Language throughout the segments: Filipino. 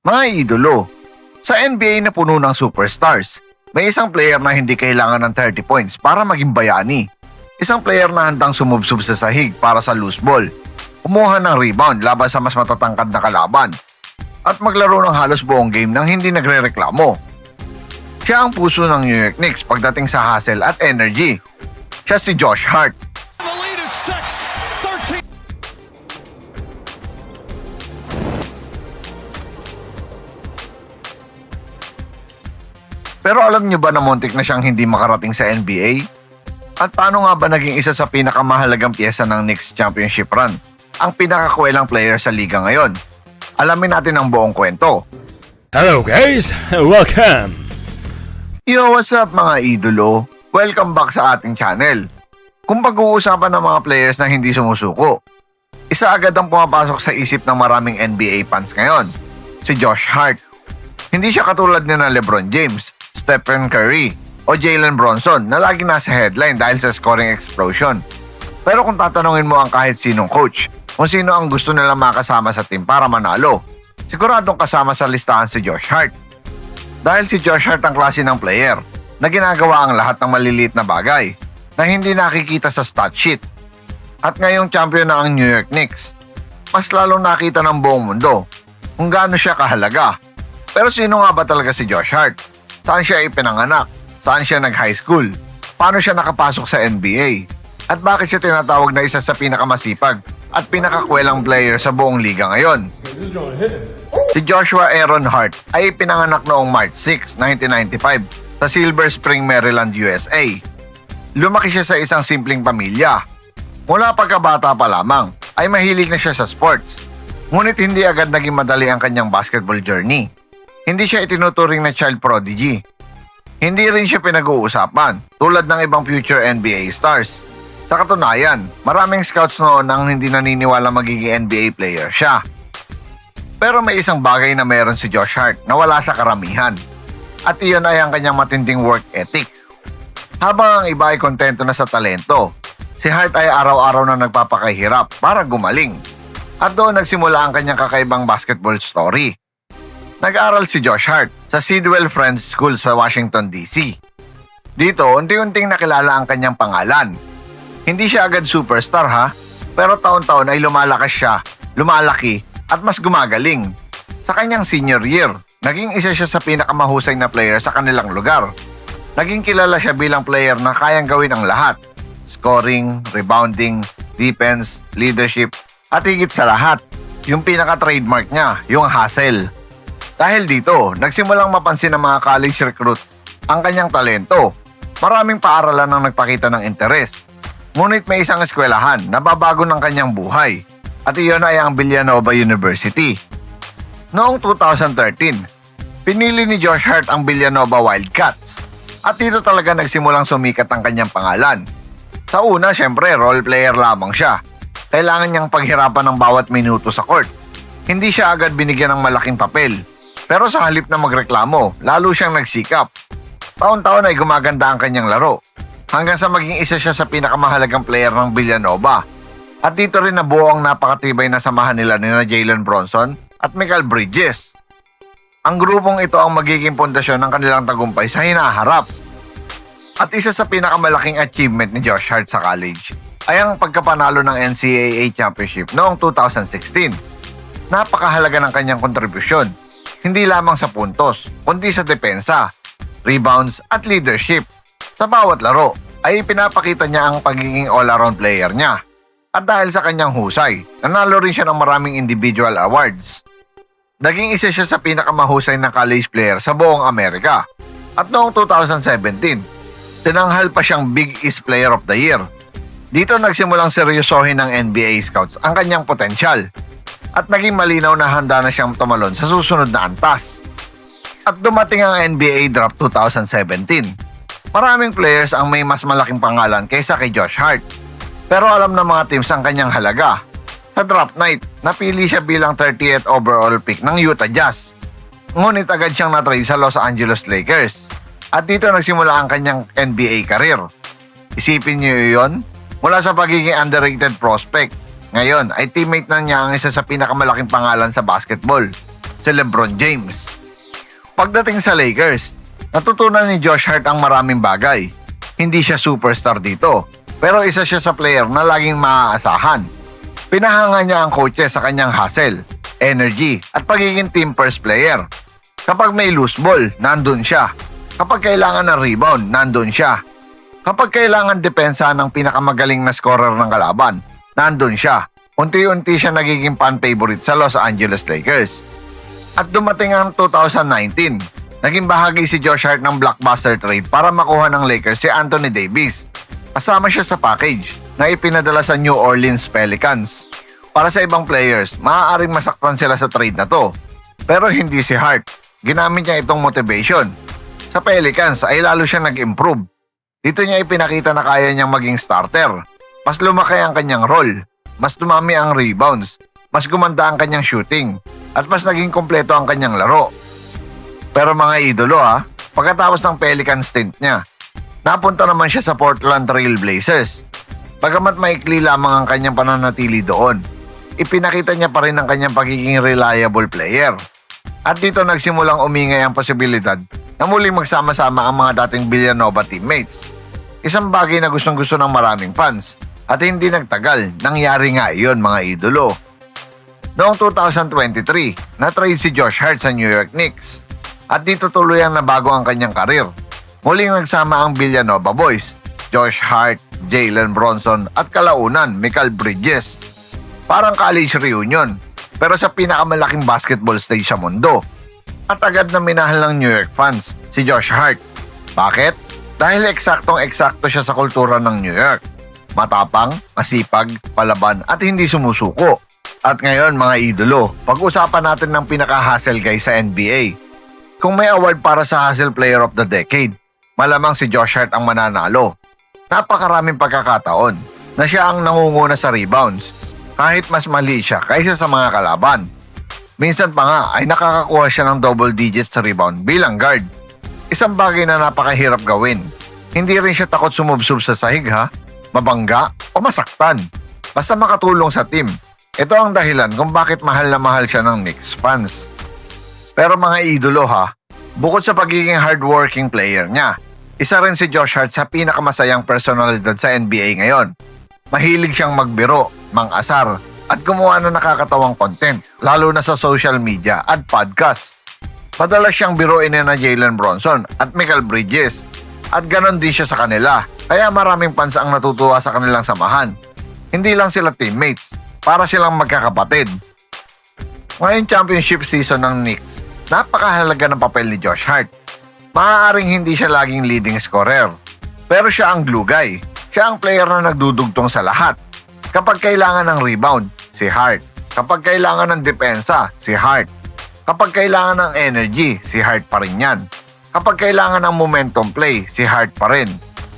Mga idolo, sa NBA na puno ng superstars, may isang player na hindi kailangan ng 30 points para maging bayani. Isang player na handang sumubsob sa sahig para sa loose ball, kumuha ng rebound laban sa mas matatangkad na kalaban, at maglaro ng halos buong game nang hindi nagre-reklamo. Siya ang puso ng New York Knicks pagdating sa hustle at energy. Siya si Josh Hart. The lead is 6-13. Pero alam niyo ba na muntik na siyang hindi makarating sa NBA? At paano nga ba naging isa sa pinakamahalagang piyesa ng Knicks championship run? Ang pinakakwelang player sa liga ngayon. Alamin natin ang buong kwento. Hello guys, welcome! Yo, what's up mga idolo? Welcome back sa ating channel. Kung pag-uusapan ng mga players na hindi sumusuko, isa agad ang pumapasok sa isip ng maraming NBA fans ngayon, si Josh Hart. Hindi siya katulad ni na LeBron James, Stephen Curry o Jalen Bronson na lagi nasa headline dahil sa scoring explosion. Pero kung tatanungin mo ang kahit sinong coach kung sino ang gusto nilang makasama sa team para manalo, siguradong kasama sa listahan si Josh Hart. Dahil si Josh Hart ang klase ng player na ginagawa ang lahat ng maliliit na bagay na hindi nakikita sa stat sheet. At ngayong champion na ang New York Knicks, mas lalong nakita ng buong mundo kung gaano siya kahalaga. Pero sino nga ba talaga si Josh Hart? Saan siya ipinanganak? Saan siya nag-high school? Paano siya nakapasok sa NBA? At bakit siya tinatawag na isa sa pinakamasipag at pinakakwelang player sa buong liga ngayon? Si Joshua Aaron Hart ay ipinanganak noong March 6, 1995 sa Silver Spring, Maryland, USA. Lumaki siya sa isang simpleng pamilya. Mula pagkabata pa lamang ay mahilig na siya sa sports. Ngunit hindi agad naging madali ang kanyang basketball journey. Hindi siya itinuturing na child prodigy. Hindi rin siya pinag-uusapan tulad ng ibang future NBA stars. Sa katunayan, maraming scouts noon ang hindi naniniwala magiging NBA player siya. Pero may isang bagay na meron si Josh Hart na wala sa karamihan. At iyon ay ang kanyang matinding work ethic. Habang ang iba ay kontento na sa talento, si Hart ay araw-araw na nagpapakahirap para gumaling. At doon nagsimula ang kanyang kakaibang basketball story. Nag-aral si Josh Hart sa Sidwell Friends School sa Washington, D.C. Dito, unti-unting nakilala ang kanyang pangalan. Hindi siya agad superstar ha, pero taon-taon ay lumalaki at mas gumagaling. Sa kanyang senior year, naging isa siya sa pinakamahusay na player sa kanilang lugar. Naging kilala siya bilang player na kayang gawin ang lahat. Scoring, rebounding, defense, leadership, at higit sa lahat, yung pinaka-trademark niya, yung hustle. Dahil dito, nagsimulang mapansin ng mga college recruit ang kanyang talento. Maraming paaralan ang nagpakita ng interes. Ngunit may isang eskwelahan na babago ng kanyang buhay. At iyon ay ang Villanova University. Noong 2013, pinili ni Josh Hart ang Villanova Wildcats. At dito talaga nagsimulang sumikat ang kanyang pangalan. Sa una, syempre, role player lamang siya. Kailangan niyang paghirapan ng bawat minuto sa court. Hindi siya agad binigyan ng malaking papel. Pero sa halip na magreklamo, lalo siyang nagsikap. Taon-taon ay gumaganda ang kanyang laro. Hanggang sa maging isa siya sa pinakamahalagang player ng Villanova. At dito rin nabuo ang napakatibay na samahan nila ni Jalen Bronson at Mikal Bridges. Ang grupong ito ang magiging pundasyon ng kanilang tagumpay sa hinaharap. At isa sa pinakamalaking achievement ni Josh Hart sa college ay ang pagkapanalo ng NCAA Championship noong 2016. Napakahalaga ng kanyang kontribusyon, hindi lamang sa puntos, kundi sa depensa, rebounds at leadership. Sa bawat laro ay pinapakita niya ang pagiging all-around player niya. At dahil sa kanyang husay, nanalo rin siya ng maraming individual awards. Naging isa siya sa pinakamahusay na college player sa buong Amerika. At noong 2017, tinanghal pa siyang Big East Player of the Year. Dito nagsimulang seryosohin ng NBA scouts ang kanyang potensyal. At naging malinaw na handa na siyang tumalon sa susunod na antas. At dumating ang NBA Draft 2017. Maraming players ang may mas malaking pangalan kaysa kay Josh Hart. Pero alam ng mga teams ang kanyang halaga. Sa draft night, napili siya bilang 30th overall pick ng Utah Jazz. Ngunit agad siyang na-trade sa Los Angeles Lakers. At dito nagsimula ang kanyang NBA career. Isipin niyo yun? Mula sa pagiging underrated prospect, ngayon ay teammate na niya ang isa sa pinakamalaking pangalan sa basketball. si LeBron James. Pagdating sa Lakers, natutunan ni Josh Hart ang maraming bagay. Hindi siya superstar dito, pero isa siya sa player na laging maaasahan. Pinahanga niya ang coaches sa kanyang hustle, energy at pagiging team first player. Kapag may loose ball, nandun siya. Kapag kailangan ng rebound, nandun siya. Kapag kailangan depensa ng pinakamagaling na scorer ng kalaban, nandun siya. Unti-unti siya nagiging fan favorite sa Los Angeles Lakers. At dumating ang 2019, naging bahagi si Josh Hart ng blockbuster trade para makuha ng Lakers si Anthony Davis. Kasama siya sa package na ipinadala sa New Orleans Pelicans. Para sa ibang players, maaaring masaktan sila sa trade na to. Pero hindi si Hart. Ginamit niya itong motivation. Sa Pelicans ay lalo siya nag-improve. Dito niya ipinakita na kaya niyang maging starter. Mas lumaki ang kanyang role. Mas dumami ang rebounds. Mas gumanda ang kanyang shooting. At mas naging kompleto ang kanyang laro. Pero mga idolo pagkatapos ng Pelican stint niya, napunta naman siya sa Portland Trail Blazers. Bagamat maikli lamang ang kanyang pananatili doon, ipinakita niya pa rin ang kanyang pagiging reliable player. At dito nagsimulang umingay ang posibilidad na muling magsama-sama ang mga dating Villanova teammates. Isang bagay na gustong-gusto ng maraming fans at hindi nagtagal, nangyari nga iyon mga idolo. Noong 2023, na-trade si Josh Hart sa New York Knicks at dito tuluyang nabago ang kanyang karir. Muling nagsama ang Villanova Boys, Josh Hart, Jalen Bronson at kalaunan Mikal Bridges. Parang college reunion pero sa pinakamalaking basketball stage sa mundo. At agad na minahal ng New York fans si Josh Hart. Bakit? Dahil eksaktong-eksakto siya sa kultura ng New York. Matapang, masipag, palaban at hindi sumusuko. At ngayon mga idolo, pag-usapan natin ng pinaka-hustle guy sa NBA. Kung may award para sa Hustle Player of the Decade, malamang si Josh Hart ang mananalo. Napakaraming pagkakataon na siya ang nangunguna sa rebounds kahit mas mali siya kaysa sa mga kalaban. Minsan pa nga ay nakakakuha siya ng double digits sa rebound bilang guard. Isang bagay na napakahirap gawin. Hindi rin siya takot sumubsob sa sahig mabangga o masaktan. Basta makatulong sa team. Ito ang dahilan kung bakit mahal na mahal siya ng Knicks fans. Pero mga idolo bukod sa pagiging hardworking player niya, isa rin si Josh Hart sa pinakamasayang personalidad sa NBA ngayon. Mahilig siyang magbiro, mang-asar, at gumawa ng nakakatawang content, lalo na sa social media at podcast. Madalas siyang biruin na Jalen Bronson at Mikal Bridges, at ganon din siya sa kanila, kaya maraming fans ang natutuwa sa kanilang samahan. Hindi lang sila teammates, para silang magkakapatid. Ngayon championship season ng Knicks, napakahalaga ng papel ni Josh Hart. Maaaring hindi siya laging leading scorer, pero siya ang glue guy. Siya ang player na nagdudugtong sa lahat. Kapag kailangan ng rebound, si Hart. Kapag kailangan ng depensa, si Hart. Kapag kailangan ng energy, si Hart pa rin yan. Kapag kailangan ng momentum play, si Hart pa rin.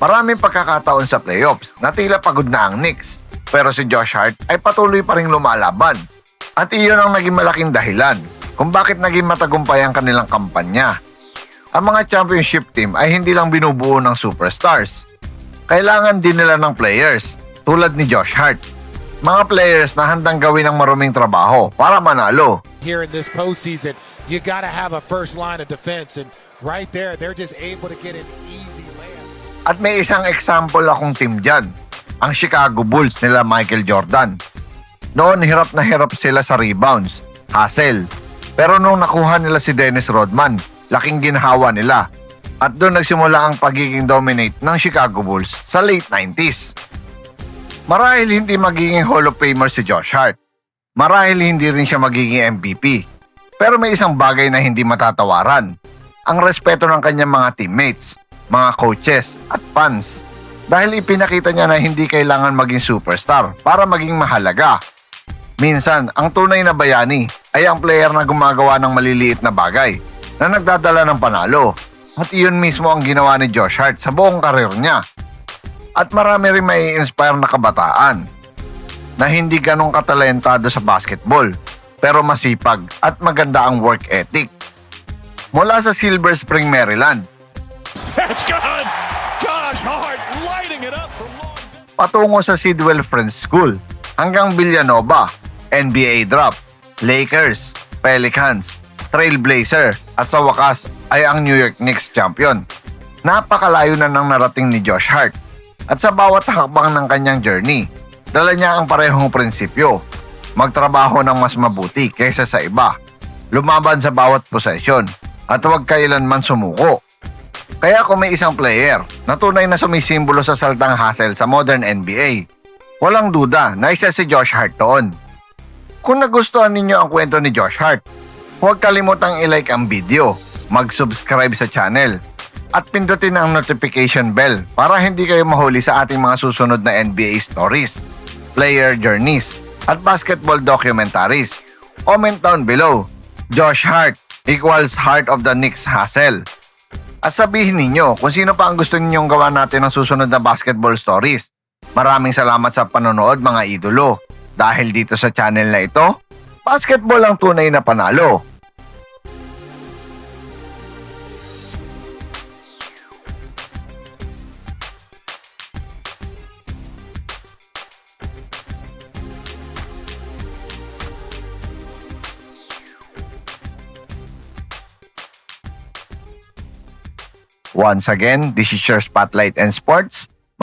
Maraming pagkakataon sa playoffs na tila pagod na ang Knicks. Pero si Josh Hart ay patuloy pa ring lumalaban. At iyon ang naging malaking dahilan kung bakit naging matagumpay ang kanilang kampanya. Ang mga championship team ay hindi lang binubuo ng superstars. Kailangan din nila ng players tulad ni Josh Hart. Mga players na handang gawin ang maruming trabaho para manalo. Here in this postseason, you gotta have a first line of defense, and right there, they're just able to get an easy layup. At may isang example akong team dyan, ang Chicago Bulls nila Michael Jordan. Noon hirap na hirap sila sa rebounds, hustle. Pero nung nakuha nila si Dennis Rodman, laking ginhawa nila. At doon nagsimula ang pagiging dominate ng Chicago Bulls sa late 90s. Marahil hindi magiging Hall of Famer si Josh Hart. Marahil hindi rin siya magiging MVP. Pero may isang bagay na hindi matatawaran. Ang respeto ng kanyang mga teammates, mga coaches at fans. Dahil ipinakita niya na hindi kailangan maging superstar para maging mahalaga. Minsan, ang tunay na bayani ay ang player na gumagawa ng maliliit na bagay na nagdadala ng panalo. At iyon mismo ang ginawa ni Josh Hart sa buong karir niya. At marami rin may inspire na kabataan na hindi ganong katalentado sa basketball pero masipag at maganda ang work ethic. Mula sa Silver Spring, Maryland, That's gone. Josh Hart lighting it up from long. patungo sa Sidwell Friends School hanggang Villanova, NBA draft, Lakers, Pelicans, trailblazer at sa wakas ay ang New York Knicks champion. Napakalayo na ng narating ni Josh Hart at sa bawat hakbang ng kanyang journey, dala niya ang parehong prinsipyo, magtrabaho ng mas mabuti kaysa sa iba, lumaban sa bawat posesyon at huwag kailanman sumuko. Kaya kung may isang player na tunay na sumisimbolo sa salitang hustle sa modern NBA, walang duda na isa si Josh Hart doon. Kung nagustuhan ninyo ang kwento ni Josh Hart, huwag kalimutang i-like ang video, mag-subscribe sa channel, at pindutin ang notification bell para hindi kayo mahuli sa ating mga susunod na NBA stories, player journeys, at basketball documentaries. Comment down below, Josh Hart equals Heart of the Knicks Hustle. At sabihin ninyo kung sino pa ang gusto ninyong gawa natin ng susunod na basketball stories. Maraming salamat sa panonood mga idolo. Dahil dito sa channel na ito, basketball ang tunay na panalo. Once again, this is your Spotlight and Sports.